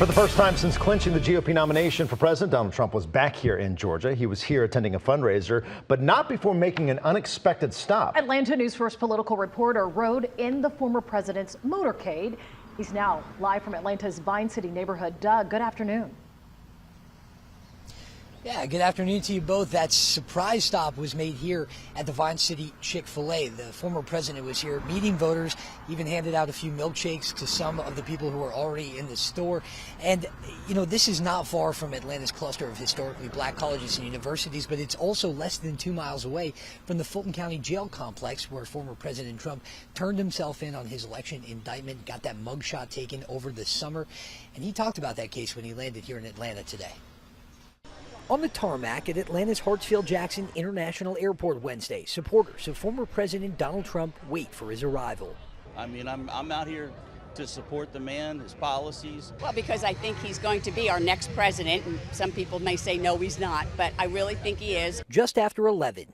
For the first time since clinching the GOP nomination for president, Donald Trump was back here in Georgia. He was here attending a fundraiser, but not before making an unexpected stop. Atlanta News First political reporter rode in the former president's motorcade. He's now live from Atlanta's Vine City neighborhood. Doug, good afternoon. Yeah, good afternoon to you both. That surprise stop was made here at the Vine City Chick-fil-A. The former president was here meeting voters, even handed out a few milkshakes to some of the people who were already in the store. And, you know, this is not far from Atlanta's cluster of historically black colleges and universities, but it's also less than 2 miles away from the Fulton County Jail complex where former President Trump turned himself in on his election indictment, got that mugshot taken over the summer. And he talked about that case when he landed here in Atlanta today. On the tarmac at Atlanta's Hartsfield-Jackson International Airport Wednesday, supporters of former President Donald Trump wait for his arrival. I mean, I'm out here to support the man, his policies. Well, because I think he's going to be our next president, and some people may say no, he's not, but I really think he is. Just after 11,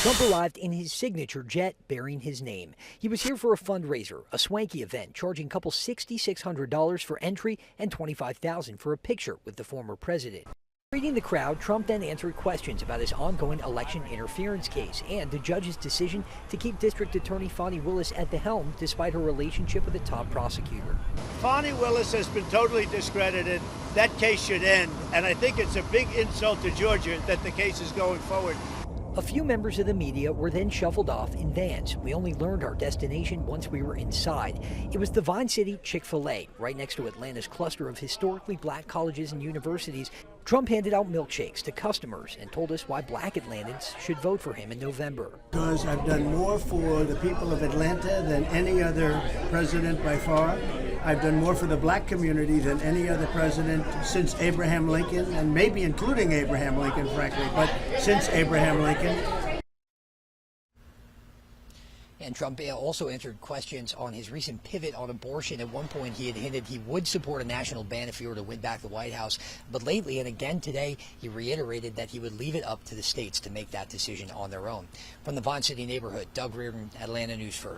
Trump arrived in his signature jet bearing his name. He was here for a fundraiser, a swanky event, charging couples $6,600 for entry and $25,000 for a picture with the former president. Greeting the crowd, Trump then answered questions about his ongoing election interference case and the judge's decision to keep District Attorney Fani Willis at the helm despite her relationship with the top prosecutor. Fani Willis has been totally discredited. That case should end, and I think it's a big insult to Georgia that the case is going forward. A few members of the media were then shuffled off in vans. We only learned our destination once we were inside. It was the Vine City Chick-fil-A, right next to Atlanta's cluster of historically black colleges and universities. Trump handed out milkshakes to customers and told us why black Atlantans should vote for him in November. Because I've done more for the people of Atlanta than any other president by far. I've done more for the black community than any other president since Abraham Lincoln, and maybe including Abraham Lincoln, frankly, but since Abraham Lincoln. And Trump also answered questions on his recent pivot on abortion. At one point, he had hinted he would support a national ban if he were to win back the White House. But lately, and again today, he reiterated that he would leave it up to the states to make that decision on their own. From the Vine City neighborhood, Doug Reardon, Atlanta News First.